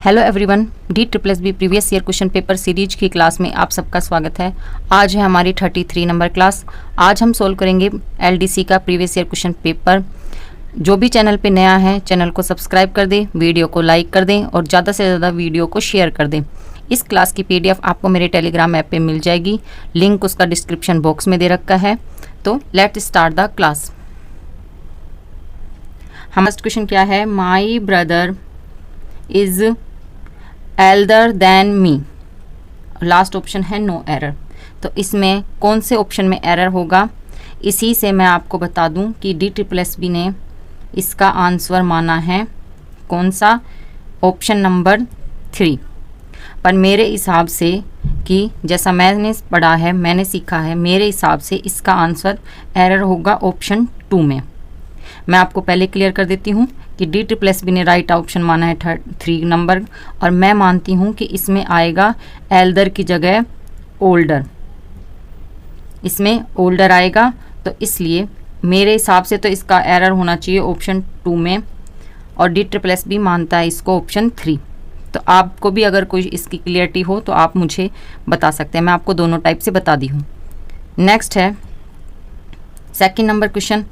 Hello everyone, DSSB previous year question paper series की class में आप सबका स्वागत है। आज है हमारी 33 नंबर क्लास। आज हम सोल्व करेंगे LDC का प्रीवियस ईयर क्वेश्चन पेपर। जो भी चैनल पे नया है चैनल को सब्सक्राइब कर दें, वीडियो को लाइक कर दें और ज़्यादा से ज़्यादा वीडियो को शेयर कर दें। इस क्लास की PDF आपको मेरे टेलीग्राम ऐप पर मिल जाएगी, लिंक उसका डिस्क्रिप्शन बॉक्स में दे रखा है। तो लेट स्टार्ट द क्लास। हमारा फर्स्ट क्वेश्चन क्या है? My brother is Elder than me. Last option है नो एरर। तो इसमें कौन से ऑप्शन में एरर होगा? इसी से मैं आपको बता दूं कि DSSB ने इसका आंसर माना है कौन सा? Option number 3। पर मेरे हिसाब से कि जैसा मैंने पढ़ा है, मैंने सीखा है, मेरे हिसाब से इसका आंसर एरर होगा ऑप्शन 2 में। मैं आपको पहले क्लियर कर देती हूँ कि DSSB ने राइट ऑप्शन माना है 3 नंबर, और मैं मानती हूँ कि इसमें आएगा एल्डर की जगह ओल्डर। इसमें ओल्डर आएगा, तो इसलिए मेरे हिसाब से तो इसका एरर होना चाहिए ऑप्शन 2 में, और DSSB मानता है इसको ऑप्शन 3। तो आपको भी अगर कोई इसकी क्लियरिटी हो तो आप मुझे बता सकते हैं। मैं आपको दोनों टाइप से बता दी हूँ। नेक्स्ट है second number question.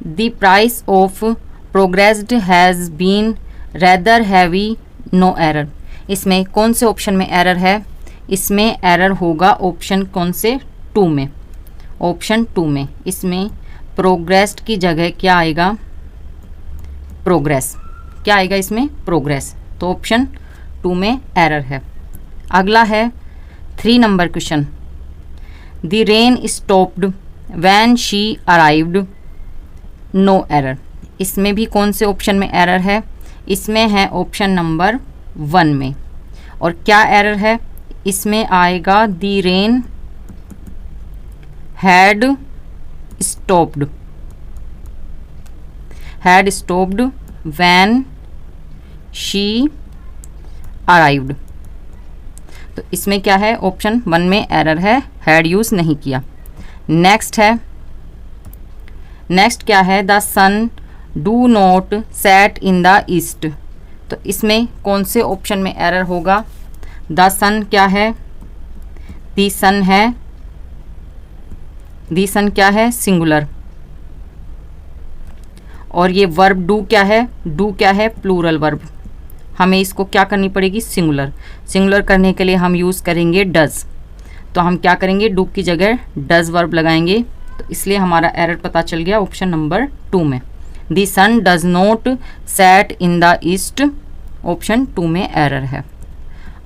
The price of progressed has been rather heavy, no error। इसमें कौन से ऑप्शन में एरर है? इसमें एरर होगा ऑप्शन कौन से? 2 में। ऑप्शन 2 में इसमें प्रोग्रेस्ड की जगह क्या आएगा? प्रोग्रेस। क्या आएगा इसमें? प्रोग्रेस। तो ऑप्शन 2 में एरर है। अगला है 3 number question. The rain stopped when she arrived, no error. इसमें भी कौन से ऑप्शन में एरर है? इसमें है ऑप्शन नंबर 1 में। और क्या एरर है? इसमें आएगा the rain had stopped when she arrived. तो इसमें क्या है? ऑप्शन 1 में एरर है, हैड यूज़ नहीं किया। नेक्स्ट क्या है? The sun do not set in the east. तो इसमें कौन से ऑप्शन में एरर होगा? द सन क्या है? दी सन क्या है? सिंगुलर। और ये वर्ब डू क्या है? डू क्या है? Plural verb. हमें इसको क्या करनी पड़ेगी? सिंगुलर करने के लिए हम यूज़ करेंगे डज। तो हम क्या करेंगे? डू की जगह डज वर्ब लगाएंगे। तो इसलिए हमारा एरर पता चल गया ऑप्शन नंबर 2 में। The sun does not set in the east, option 2 में एरर है।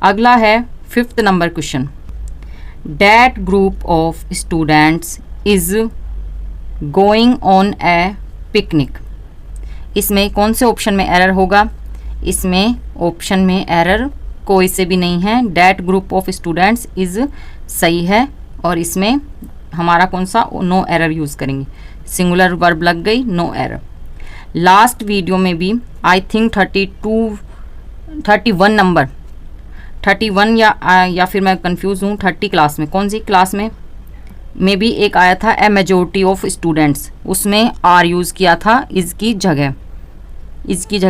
अगला है 5th number question. That group of students is going on a picnic. इसमें कौन से ऑप्शन में एरर होगा? इसमें ऑप्शन में एरर कोई से भी नहीं है। That group of students is सही है, और इसमें हमारा कौन सा? नो एरर यूज़ करेंगे। सिंगुलर वर्ब लग गई, नो एरर। लास्ट वीडियो में भी आई थिंक 31 नंबर 31 या फिर मैं कंफ्यूज हूँ 30 क्लास में, कौन सी क्लास में भी एक आया था ए मेजोरिटी ऑफ स्टूडेंट्स। उसमें आर यूज़ किया था इज की जगह।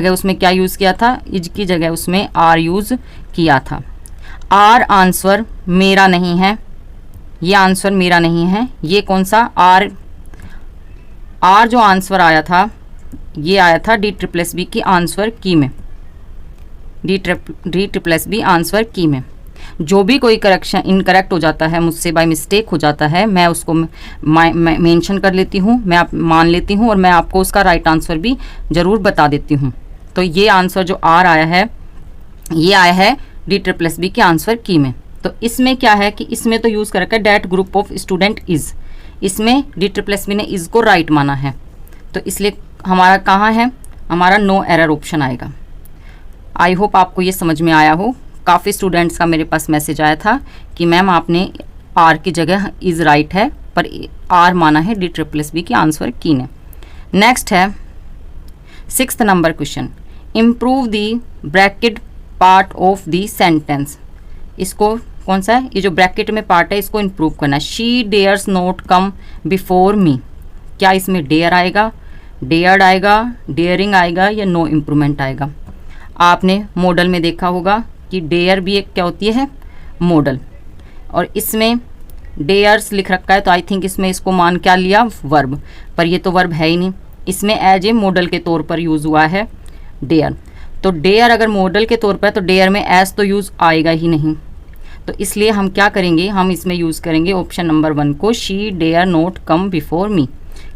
उसमें क्या यूज़ किया था? इज की जगह उसमें आर यूज़ किया था। आर आंसर मेरा नहीं है, ये आंसर मेरा नहीं है। ये कौन सा? आर जो आंसर आया था, ये आया था DSSB की आंसर की में। DSSB आंसर की में जो भी कोई करेक्शन इनकरेक्ट हो जाता है, मुझसे बाय मिस्टेक हो जाता है, मैं उसको मेंशन कर लेती हूँ, मैं मान लेती हूँ, और मैं आपको उसका राइट आंसर भी ज़रूर बता देती हूँ। तो ये आंसर जो आर आया है, ये आया है DSSB की आंसर की में। तो इसमें क्या है कि इसमें तो यूज़ कर रखा है that group of student is. इसमें DSSB ने इज़ को राइट माना है, तो इसलिए हमारा कहाँ है? हमारा नो एरर ऑप्शन आएगा। आई होप आपको ये समझ में आया हो। काफ़ी स्टूडेंट्स का मेरे पास मैसेज आया था कि मैम आपने आर की जगह इज़ राइट है, पर आर माना है DSSB की आंसर की ने। नेक्स्ट है 6th number question. Improve the bracket part of the sentence. इसको कौन सा है? ये जो ब्रैकेट में पार्ट है, इसको इम्प्रूव करना है। She dares not come before मी। क्या इसमें डेयर आएगा, डेयर्ड आएगा, डेयरिंग आएगा, या नो इम्प्रूवमेंट आएगा? आपने मॉडल में देखा होगा कि डेयर भी एक क्या होती है, मॉडल। और इसमें डेयर्स लिख रखा है तो आई थिंक इसमें इसको मान क्या लिया, वर्ब, पर ये तो वर्ब है ही नहीं, इसमें एज ए मॉडल के तौर पर यूज़ हुआ है डेयर। तो डेयर अगर मॉडल के तौर पर तो डेयर में एज तो यूज़ आएगा ही नहीं, तो इसलिए हम क्या करेंगे, हम इसमें यूज़ करेंगे ऑप्शन नंबर 1 को, she dare not come before me,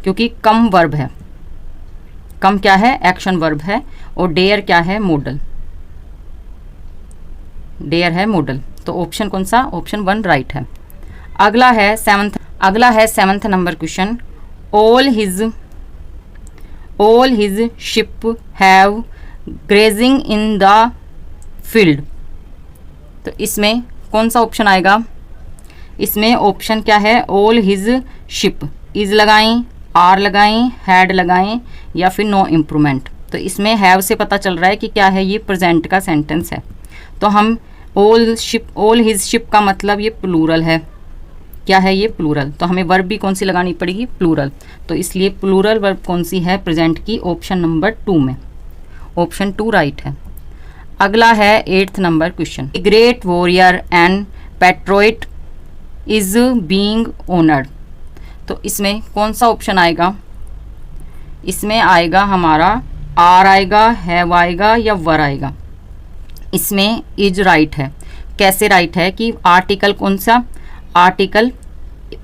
क्योंकि कम वर्ब है, कम क्या है, एक्शन वर्ब है, और डेयर क्या है, मॉडल, डेयर है मॉडल। तो ऑप्शन कौन सा, ऑप्शन 1 राइट है। अगला है seventh number question, all his ship have grazing in the field. तो इसमें कौन सा ऑप्शन आएगा, इसमें ऑप्शन क्या है, ऑल हिज शिप, इज लगाएं, आर लगाएं, हैड लगाएं, या फिर नो इम्प्रूवमेंट। तो इसमें हैव से पता चल रहा है कि क्या है, ये प्रेजेंट का सेंटेंस है। तो हम ऑल हिज शिप का मतलब ये प्लूरल है, क्या है ये, प्लूरल। तो हमें वर्ब भी कौन सी लगानी पड़ेगी, प्लूरल। तो इसलिए प्लूरल वर्ब कौन सी है प्रेजेंट की, ऑप्शन नंबर 2 में, ऑप्शन 2 राइट है। अगला है 8th नंबर question, great warrior and patriot is being honoured. तो इसमें कौन सा ऑप्शन आएगा, इसमें आएगा हमारा आर आएगा, हैव आएगा, या वर आएगा। इसमें इज राइट है। कैसे राइट है कि आर्टिकल कौन सा, आर्टिकल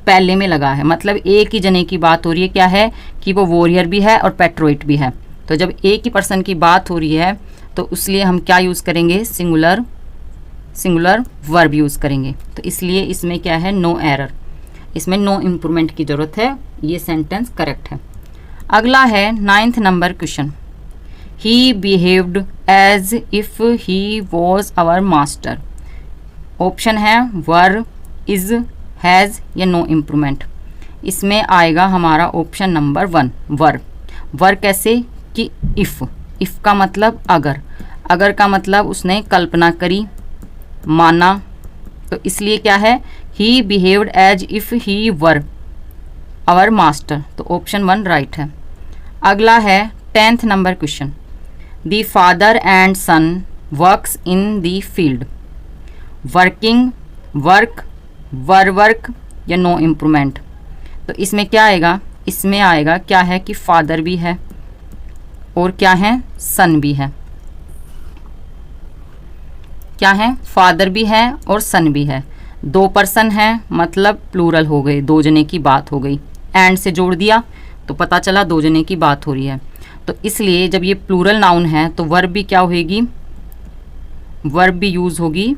पहले में लगा है, मतलब एक ही जने की बात हो रही है, क्या है कि वो वॉरियर भी है और पैट्रोइट भी है। तो जब एक ही पर्सन की बात हो रही है तो इसलिए हम क्या यूज़ करेंगे, सिंगुलर वर्ब यूज़ करेंगे। तो इसलिए इसमें क्या है, नो एरर, इसमें नो इम्प्रूवमेंट की ज़रूरत है, ये सेंटेंस करेक्ट है। अगला है 9th number question, he behaved as if he was our master. Option है वर, इज, हैज़, या नो इम्प्रूवमेंट। इसमें आएगा हमारा ऑप्शन नंबर 1 वर कैसे कि इफ़ का मतलब अगर का मतलब उसने कल्पना करी, माना। तो इसलिए क्या है, he behaved as if he were our master. तो ऑप्शन 1 राइट है। अगला है 10th नंबर question, the father and son works in the field. Working, work, work, या नो इम्प्रूवमेंट। तो इसमें क्या आएगा, इसमें आएगा क्या है कि फादर भी है और क्या है, सन भी है। क्या है, फादर भी है और सन भी है। 2 पर्सन है, मतलब प्लूरल हो गए, 2 जने की बात हो गई। एंड से जोड़ दिया तो पता चला 2 जने की बात हो रही है। तो इसलिए जब ये प्लूरल नाउन है तो वर्ब भी क्या होगी, वर्ब भी यूज़ होगी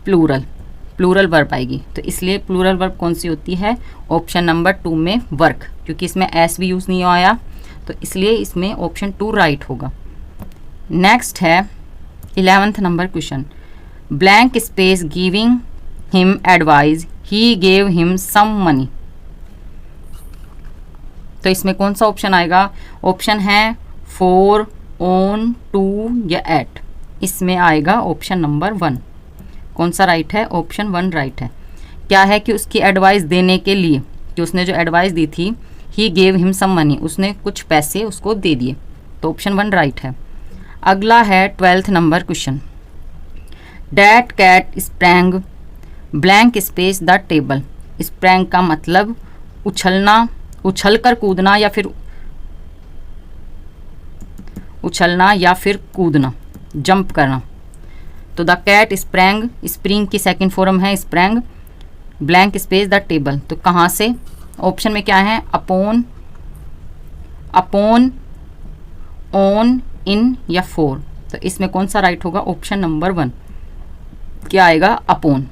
प्लूरल वर्ब आएगी। तो इसलिए प्लूरल वर्ब कौन सी होती है, ऑप्शन नंबर 2 में वर्क, क्योंकि इसमें एस भी यूज़ नहीं आया, तो इसलिए इसमें ऑप्शन 2 राइट होगा। नेक्स्ट है 11th number question, blank space giving him advice he gave him some money. तो इसमें कौन सा ऑप्शन आएगा, ऑप्शन है 4, ऑन, टू, या एट। इसमें आएगा ऑप्शन नंबर 1। कौन सा राइट है, ऑप्शन 1 राइट है। क्या है कि उसकी एडवाइस देने के लिए, कि उसने जो एडवाइस दी थी, he gave him some money, उसने कुछ पैसे उसको दे दिए। तो ऑप्शन 1 राइट है। अगला है 12th number question, that cat sprang blank space the table. Sprang का मतलब उछलना, उछलकर कूदना, या फिर कूदना, जंप करना। तो द कैट स्प्रैंग, स्प्रिंग की सेकंड फॉर्म है sprang, blank space the table. तो कहाँ से, ऑप्शन में क्या है, अपॉन, ऑन, इन, या फोर। तो इसमें कौन सा राइट होगा, ऑप्शन नंबर 1 क्या आएगा, अपॉन।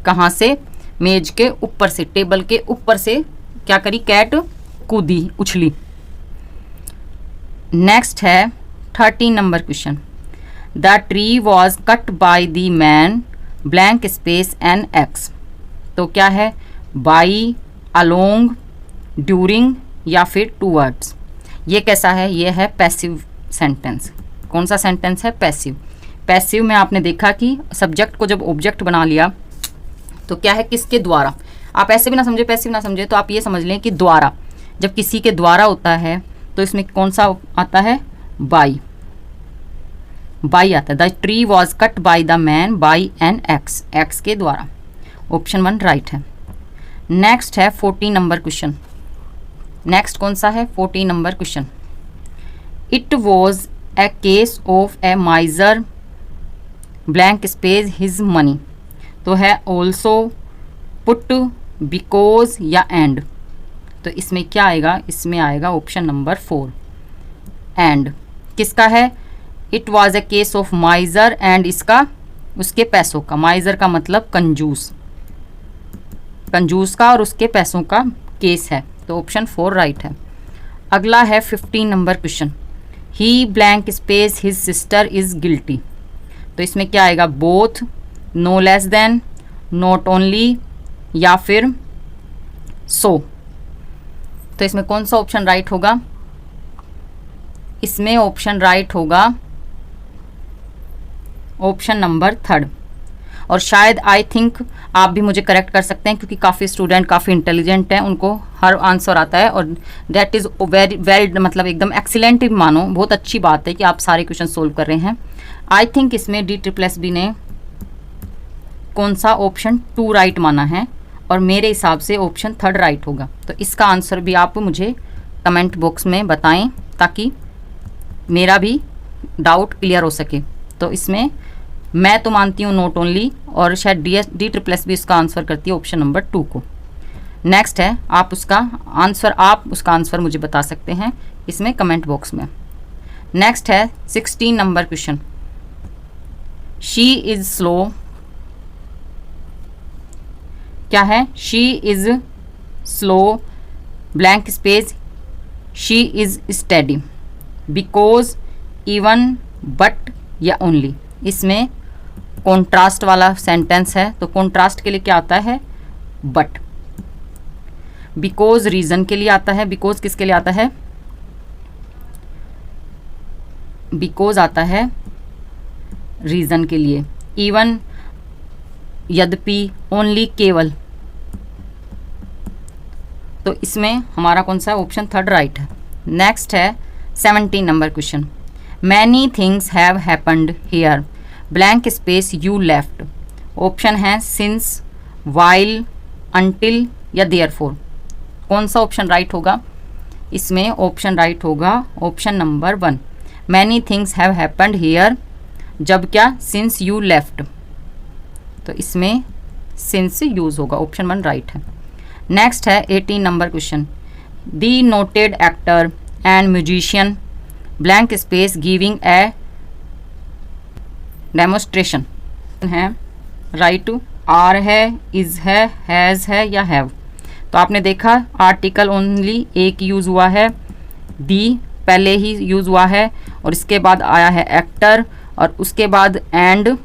कहाँ से, मेज के ऊपर से, टेबल के ऊपर से क्या करी, कैट कूदी, उछली। नेक्स्ट है 13 number question, the tree was cut by the man blank space an axe. तो क्या है, बाई, अलोंग, ड्यूरिंग, या फिर टूवर्ड्स। ये कैसा है, ये है पैसिव सेंटेंस। कौन सा सेंटेंस है, पैसिव। पैसिव में आपने देखा कि सब्जेक्ट को जब ऑब्जेक्ट बना लिया तो क्या है, किसके द्वारा। आप ऐसे भी ना समझे, पैसिव ना समझे, तो आप ये समझ लें कि द्वारा, जब किसी के द्वारा होता है तो इसमें कौन सा आता है, बाई। बाई आता है, the tree was cut by the man by an axe, axe के द्वारा। ऑप्शन 1 राइट है। नेक्स्ट है 14 नंबर क्वेश्चन। नेक्स्ट कौन सा है? 14 number question. It was a case of A माइजर blank space his money, तो है ऑल्सो, पुट, बिकॉज या एंड। तो इसमें क्या आएगा? इसमें आएगा ऑप्शन नंबर 4 एंड। किसका है? It was a case of माइजर and इसका उसके पैसों का, माइजर का मतलब कंजूस, कंजूस का और उसके पैसों का केस है, तो ऑप्शन 4 राइट है। अगला है 15 number question. He blank space his sister is guilty, तो इसमें क्या आएगा? Both, no less than, not only या फिर सो। तो इसमें कौन सा ऑप्शन राइट होगा? इसमें ऑप्शन राइट होगा ऑप्शन नंबर 3। और शायद आई थिंक आप भी मुझे करेक्ट कर सकते हैं, क्योंकि काफ़ी स्टूडेंट काफ़ी इंटेलिजेंट हैं, उनको हर आंसर आता है और दैट इज़ वेरी वेल, मतलब एकदम एक्सीलेंट ही मानो, बहुत अच्छी बात है कि आप सारे क्वेश्चन सोल्व कर रहे हैं। आई थिंक इसमें DSSB ने कौन सा ऑप्शन 2 राइट माना है, और मेरे हिसाब से ऑप्शन 3 राइट होगा। तो इसका आंसर भी आप मुझे कमेंट बॉक्स में बताएं, ताकि मेरा भी डाउट क्लियर हो सके। तो इसमें मैं तो मानती हूँ नॉट ओनली, और शायद DSSB इसका आंसर करती है ऑप्शन नंबर 2 को। नेक्स्ट है, आप उसका आंसर मुझे बता सकते हैं इसमें कमेंट बॉक्स में। नेक्स्ट है 16 number question. She is slow, क्या है? She is slow blank space she is steady, because, even, but या ओनली। इसमें कॉन्ट्रास्ट वाला सेंटेंस है, तो कॉन्ट्रास्ट के लिए क्या आता है? बट। बिकॉज रीजन के लिए आता है, बिकॉज किसके लिए आता है? बिकॉज आता है रीजन के लिए, इवन, यद्यपि, ओनली, केवल। तो इसमें हमारा कौन सा ऑप्शन 3 राइट है। नेक्स्ट है 17 number question. Many things have happened here blank space you left. Option है सिंस, वाइल, अंटिल या देयरफॉर। कौन सा ऑप्शन राइट होगा? इसमें ऑप्शन राइट होगा option number 1। Many things have happened here, जब क्या? सिंस यू लेफ्ट, तो इसमें सिंस यूज होगा, ऑप्शन 1 राइट है। नेक्स्ट है 18 number question. The noted actor and musician blank space giving a demonstration है, राइट, आर है, इज है, हैज़ है या हैव। तो आपने देखा आर्टिकल ओनली एक यूज़ हुआ है, दी पहले ही यूज़ हुआ है, और इसके बाद आया है एक्टर, और उसके बाद एंड,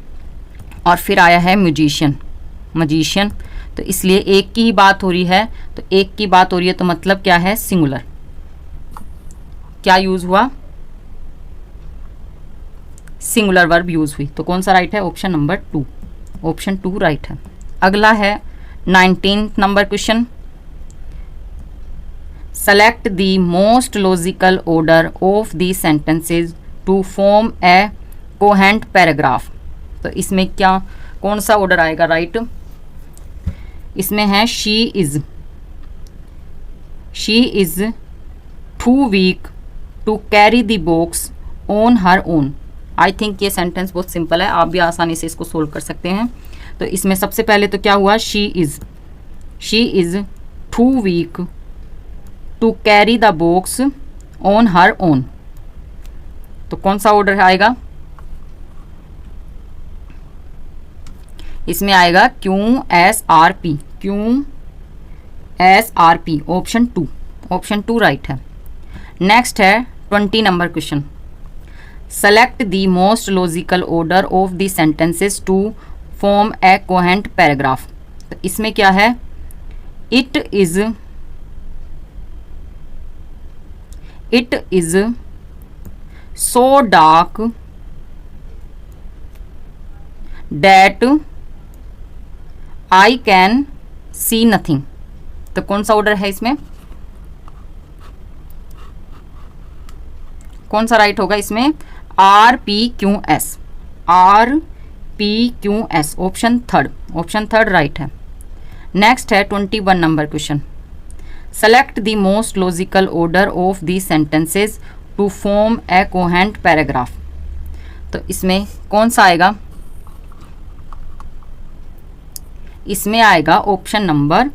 और फिर आया है म्यूजिशियन। तो इसलिए एक की ही बात हो रही है, तो एक की बात हो रही है, तो मतलब क्या है? सिंगुलर। क्या यूज़ हुआ? सिंगुलर वर्ब यूज़ हुई। तो कौन सा राइट है? ऑप्शन नंबर 2, ऑप्शन 2 राइट है। अगला है 19 number question. Select the most logical order of the sentences to form a coherent paragraph. तो इसमें क्या, कौन सा ऑर्डर आएगा? राइट, इसमें है she is too weak to carry the box on her own. I think ये सेंटेंस बहुत सिंपल है, आप भी आसानी से इसको सोल्व कर सकते हैं। तो इसमें सबसे पहले तो क्या हुआ? She is too weak to carry the box on her own. तो कौन सा ऑर्डर आएगा? इसमें आएगा Q S R P, option 2 right है। नेक्स्ट है 20 number question. Select the most logical order of the sentences to form a coherent paragraph. तो इसमें क्या है? It is so dark that I can see nothing. तो कौन सा order है इसमें? कौन सा राइट होगा इसमें? RPQS, RPQS, option third right है। नेक्स्ट है 21 number question. Select the most logical order of the sentences to form a coherent paragraph. तो इसमें कौन सा आएगा? इसमें आएगा ऑप्शन नंबर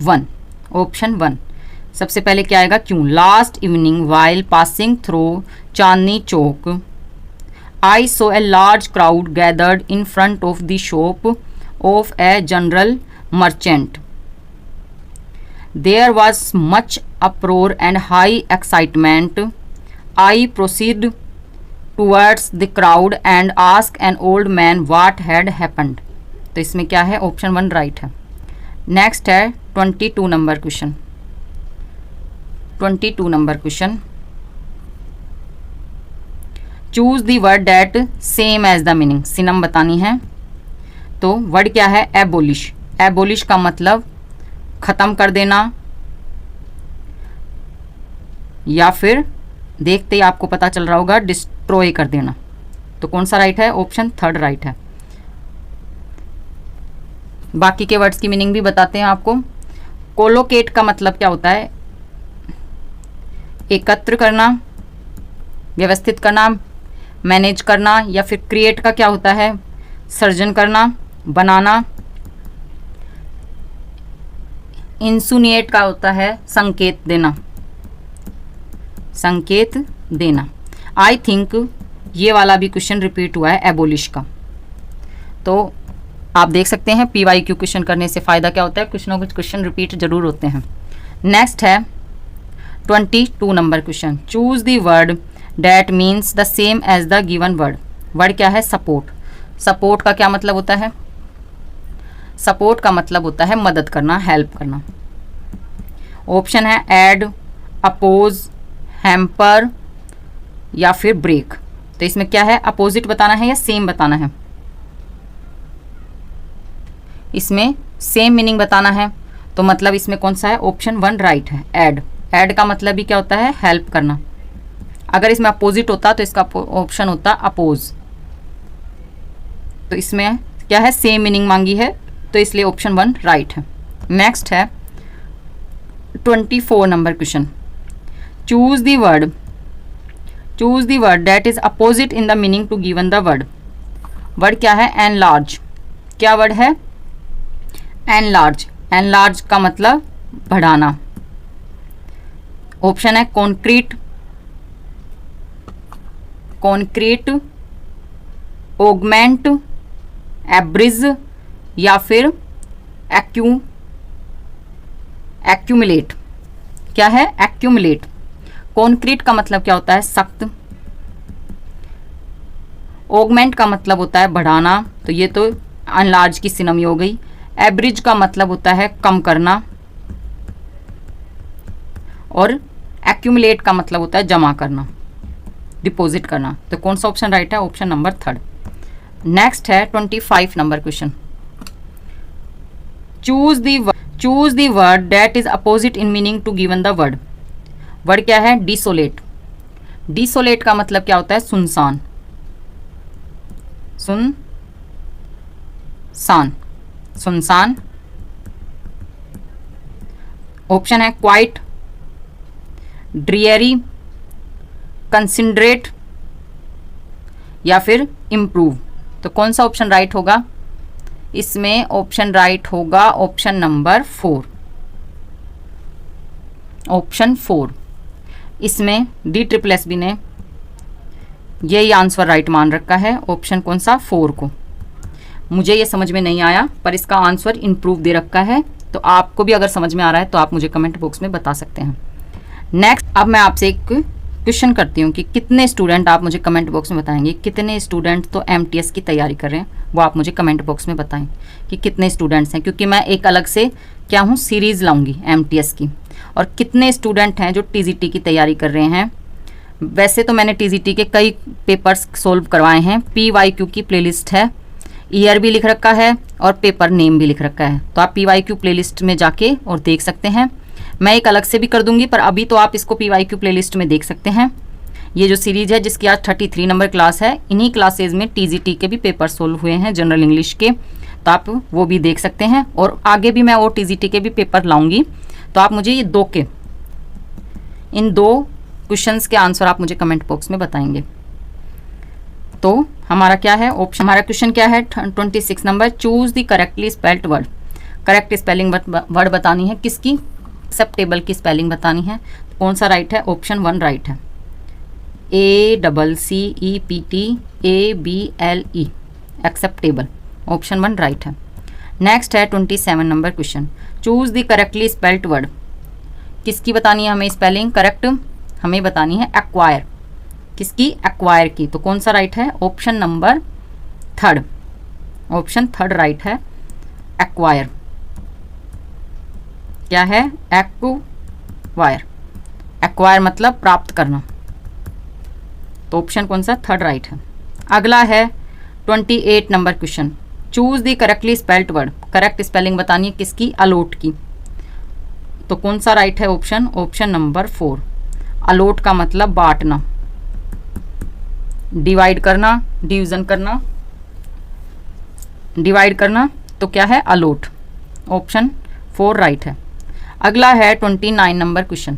1, ऑप्शन 1। सबसे पहले क्या आएगा? क्यों? Last evening while passing through Chandni Chowk I saw a large crowd gathered in front of the shop of a general merchant. There was much uproar and high excitement. I proceed towards the crowd and ask an old man what had happened. तो इसमें क्या है? Option 1 right है। Next है 22 number question. 22 number question, choose the word that same as the meaning. Synonym बतानी है। तो word क्या है? एबोलिश। एबोलिश का मतलब खत्म कर देना, या फिर देखते ही आपको पता चल रहा होगा डिस्ट्रॉय कर देना। तो कौन सा राइट है? ऑप्शन 3 राइट है। बाकी के वर्ड्स की मीनिंग भी बताते हैं आपको। कोलोकेट का मतलब क्या होता है? एकत्र करना, व्यवस्थित करना, मैनेज करना, या फिर क्रिएट का क्या होता है? सृजन करना, बनाना। इंसुनिएट का होता है संकेत देना, संकेत देना। आई थिंक ये वाला भी क्वेश्चन रिपीट हुआ है एबोलिश का। तो आप देख सकते हैं PYQ क्वेश्चन करने से फ़ायदा क्या होता है? कुछ ना कुछ क्वेश्चन रिपीट जरूर होते हैं। नेक्स्ट है 22 number question. Choose the word that means the same as the given word. Word क्या है? सपोर्ट। सपोर्ट का क्या मतलब होता है? सपोर्ट का मतलब होता है मदद करना, हेल्प करना। ऑप्शन है ऐड, अपोज, हैम्पर या फिर ब्रेक। तो इसमें क्या है? अपोजिट बताना है या सेम बताना है? इसमें सेम मीनिंग बताना है। तो मतलब इसमें कौन सा है? ऑप्शन 1 राइट है, ऐड। ऐड का मतलब भी क्या होता है? हेल्प करना। अगर इसमें अपोजिट होता तो इसका ऑप्शन होता अपोज। तो इसमें क्या है? सेम मीनिंग मांगी है, तो इसलिए ऑप्शन 1 राइट है। नेक्स्ट है 24 number question. Choose the word that is opposite in the meaning to given the word. Word क्या है? एनलार्ज। क्या वर्ड है? एनलार्ज। एनलार्ज का मतलब बढ़ाना। ऑप्शन है कॉन्क्रीट, ऑगमेंट, एब्रिज या फिर एक्यूमुलेट। क्या है? एक्यूमुलेट। कॉन्क्रीट का मतलब क्या होता है? सख्त। ऑगमेंट का मतलब होता है बढ़ाना, तो ये तो अनलार्ज की सिनोमी हो गई। एब्रिज का मतलब होता है कम करना, और एक्यूमुलेट का मतलब होता है जमा करना, डिपॉजिट करना। तो कौन सा ऑप्शन राइट है? Option number 3। नेक्स्ट है 25 number question. Choose the word that is opposite in meaning to given the word. Word क्या है? डिसोलेट। डिसोलेट का मतलब क्या होता है? सुनसान। सुनसान। ऑप्शन है क्वाइट, ड्रियरी, कंसिडरेट या फिर इम्प्रूव। तो कौन सा ऑप्शन राइट होगा? इसमें ऑप्शन राइट होगा ऑप्शन नंबर 4, ऑप्शन 4। इसमें DSSB ने यही आंसर राइट मान रखा है, ऑप्शन कौन सा? 4 को। मुझे ये समझ में नहीं आया, पर इसका आंसर इम्प्रूव दे रखा है। तो आपको भी अगर समझ में आ रहा है तो आप मुझे कमेंट बॉक्स में बता सकते हैं। नेक्स्ट, अब मैं आपसे एक क्वेश्चन करती हूँ कि कितने स्टूडेंट, आप मुझे कमेंट बॉक्स में बताएंगे कितने स्टूडेंट तो MTS की तैयारी कर रहे हैं, वो आप मुझे कमेंट बॉक्स में बताएं कि कितने स्टूडेंट्स हैं, क्योंकि मैं एक अलग से क्या हूँ सीरीज़ लाऊंगी MTS की। और कितने स्टूडेंट हैं जो TGT की तैयारी कर रहे हैं। वैसे तो मैंने TGT के कई पेपर्स सोल्व करवाए हैं। PYQ की प्लेलिस्ट है, ईयर भी लिख रखा है और पेपर नेम भी लिख रखा है, तो आप PYQ प्लेलिस्ट में जाके और देख सकते हैं। मैं एक अलग से भी कर दूंगी, पर अभी तो आप इसको PYQ प्लेलिस्ट में देख सकते हैं। ये जो सीरीज है जिसकी आज 33 नंबर क्लास है, इन्हीं क्लासेज में टीजीटी के भी पेपर सोल्व हुए हैं जनरल इंग्लिश के, तो आप वो भी देख सकते हैं। और आगे भी मैं और टीजीटी के भी पेपर लाऊंगी, तो आप मुझे ये इन दो क्वेश्चंस के आंसर आप मुझे कमेंट बॉक्स में बताएंगे। तो हमारा क्या है ऑप्शन, हमारा क्वेश्चन क्या है 26 number, choose the correctly spelled word. Correct spelling word बतानी है, किसकी, एक्सेप्टेबल की स्पेलिंग बतानी है। तो कौन सा राइट है, ऑप्शन 1 राइट है, ACCEPTABLE एक्सेप्टेबल, ऑप्शन 1 राइट है। नेक्स्ट है 27 number question, choose the correctly spelled word. किसकी बतानी है हमें स्पेलिंग करेक्ट, हमें बतानी है एक्वायर, किसकी, एक्वायर की। तो कौन सा राइट है, ऑप्शन नंबर 3, ऑप्शन 3 राइट है, एक्वायर। क्या है, एक्वायर, एक्वायर मतलब प्राप्त करना, तो ऑप्शन कौन सा, 3 राइट है। अगला है 28 number question, choose the correctly spelled word. Correct spelling बतानी है किसकी, अलोट की। तो कौन सा राइट है ऑप्शन, ऑप्शन नंबर 4, अलोट का मतलब बांटना, डिवाइड करना, डिवीजन करना, डिवाइड करना, तो क्या है, अलोट, ऑप्शन 4 राइट है। अगला है 29 number question,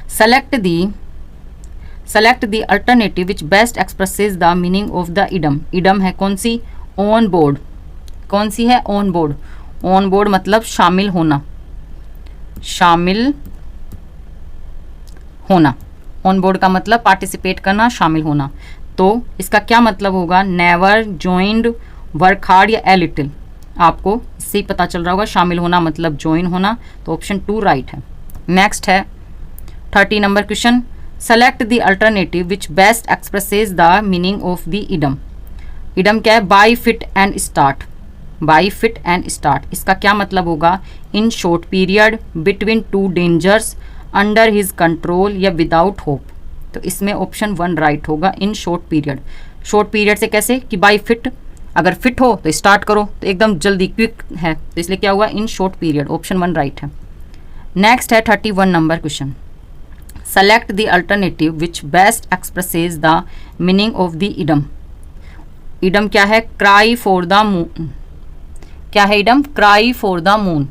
select the alternative which best expresses the meaning of the idiom. Idem है कौन सी, ऑन बोर्ड, कौन सी है, ऑन बोर्ड। ऑन बोर्ड मतलब शामिल होना, शामिल होना, ऑन बोर्ड का मतलब पार्टिसिपेट करना, शामिल होना। तो इसका क्या मतलब होगा, नेवर, ज्वाइंड, वर्क हार्ड या ए लिटिल। आपको इससे ही पता चल रहा होगा, शामिल होना मतलब ज्वाइन होना, तो ऑप्शन 2 राइट है। नेक्स्ट है 30 number question, select the alternative which best expresses the meaning of the idiom. Idiom क्या है, by fit and start, by fit and start. इसका क्या मतलब होगा, in short period, between two dangers, under his control या without hope. तो इसमें option 1 right होगा, in short period. Short period से कैसे कि बाय फिट, अगर फिट हो तो स्टार्ट करो, तो एकदम जल्दी क्विक है, तो इसलिए क्या हुआ, इन शॉर्ट पीरियड, ऑप्शन 1 राइट है। नेक्स्ट है 31 number question, select the alternative which best expresses the meaning of the idiom. Idiom क्या है, क्राई फॉर द मून। क्या है idem, cry for the moon.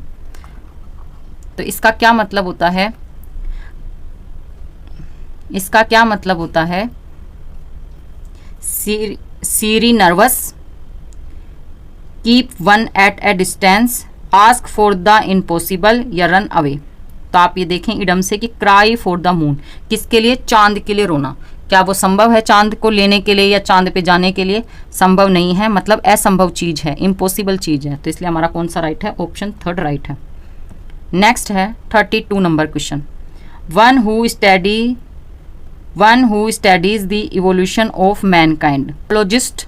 तो इसका क्या मतलब होता है, इसका क्या मतलब होता है, सीरी nervous, keep one at a distance, ask for the impossible या रन अवे। तो आप ये देखें इडम से कि क्राई फॉर द मून, किसके लिए, चांद के लिए रोना। क्या वो संभव है चांद को लेने के लिए या चांद पे जाने के लिए, संभव नहीं है, मतलब असंभव चीज है, इम्पॉसिबल चीज है। तो इसलिए हमारा कौन सा राइट है, ऑप्शन 3 राइट है। नेक्स्ट है 32 number question, one who studies the evolution of Mankind. Anthropologist,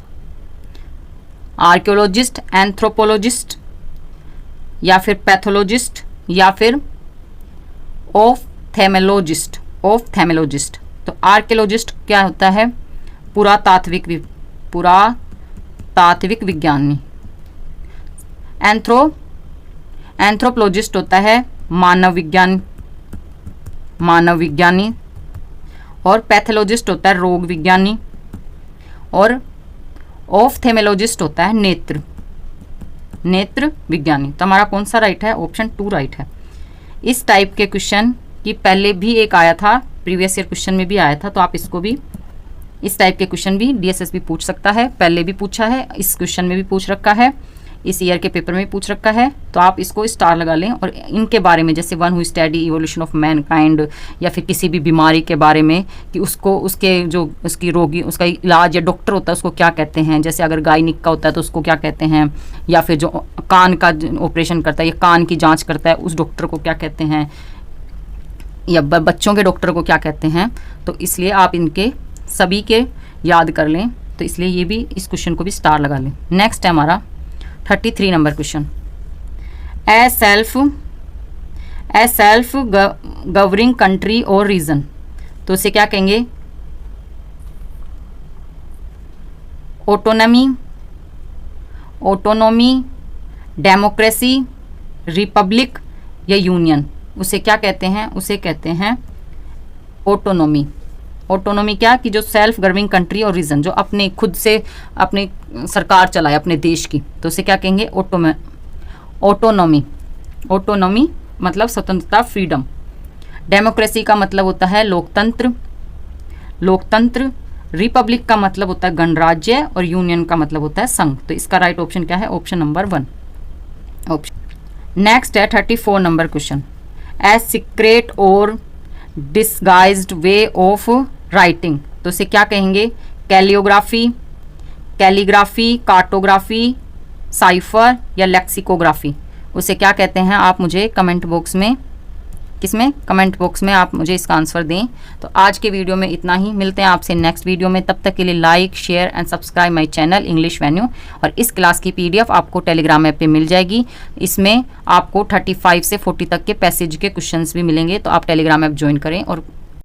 archaeologist, anthropologist या फिर पैथोलॉजिस्ट या फिर ऑफ्थेल्मोलॉजिस्ट, ऑफ्थेल्मोलॉजिस्ट। तो आर्कियोलॉजिस्ट क्या होता है, पुरातात्विक विज्ञानी। एंथ्रोपोलॉजिस्ट होता है मानव विज्ञानी, और पैथोलॉजिस्ट होता है रोग विज्ञानी, और ऑफ्थेल्मोलॉजिस्ट होता है नेत्र विज्ञानी। तो हमारा कौन सा राइट है, ऑप्शन 2 राइट है। इस टाइप के क्वेश्चन की पहले भी एक आया था, प्रीवियस ईयर क्वेश्चन में भी आया था, तो आप इसको भी, इस टाइप के क्वेश्चन भी डीएसएस भी पूछ सकता है, पहले भी पूछा है, इस क्वेश्चन में भी पूछ रखा है, इस ईयर के पेपर में पूछ रखा है। तो आप इसको स्टार लगा लें, और इनके बारे में जैसे one who study evolution of Mankind, या फिर किसी भी बीमारी के बारे में कि उसको, उसके जो उसकी रोगी, उसका इलाज या डॉक्टर होता है उसको क्या कहते हैं, जैसे अगर गायनिक का होता है तो उसको क्या कहते हैं, या फिर जो कान का ऑपरेशन करता है या कान की जाँच करता है उस डॉक्टर को क्या कहते हैं, या बच्चों के डॉक्टर को क्या कहते हैं। तो इसलिए आप इनके सभी के याद कर लें, तो इसलिए ये भी, इस क्वेश्चन को भी स्टार लगा लें। नेक्स्ट है हमारा 33 नंबर क्वेश्चन, ए सेल्फ गवर्निंग कंट्री और रीजन। तो उसे क्या कहेंगे, ऑटोनॉमी, डेमोक्रेसी, रिपब्लिक या यूनियन। उसे क्या कहते हैं, उसे कहते हैं ऑटोनॉमी। ऑटोनॉमी क्या कि जो सेल्फ गवर्निंग कंट्री और रीजन, जो अपने खुद से अपनी सरकार चलाए अपने देश की, तो उसे क्या कहेंगे? ऑटोनॉमी। ऑटोनॉमी मतलब स्वतंत्रता, फ्रीडम। डेमोक्रेसी का मतलब होता है लोकतंत्र। लोकतंत्र। रिपब्लिक का मतलब होता है गणराज्य और यूनियन का मतलब होता है संघ। तो इसका राइट ऑप्शन क्या है? Option number 1 option. नेक्स्ट है 34 नंबर क्वेश्चन। ए सीक्रेट और डिस्गाइज्ड वे ऑफ राइटिंग, तो इसे क्या कहेंगे? कैलियोग्राफी, कैलीग्राफी, कार्टोग्राफी, साइफर या लेक्सिकोग्राफी, उसे क्या कहते हैं? आप मुझे कमेंट बॉक्स में, किसमें? कमेंट बॉक्स में आप मुझे इसका आंसर दें। तो आज के वीडियो में इतना ही, मिलते हैं आपसे नेक्स्ट वीडियो में। तब तक के लिए like, share and subscribe my channel English venue. और इस क्लास की PDF आपको टेलीग्राम ऐप पे मिल जाएगी। इसमें आपको 35 से 40 तक के पैसेज के क्वेश्चंस भी मिलेंगे, तो आप टेलीग्राम ऐप ज्वाइन करें और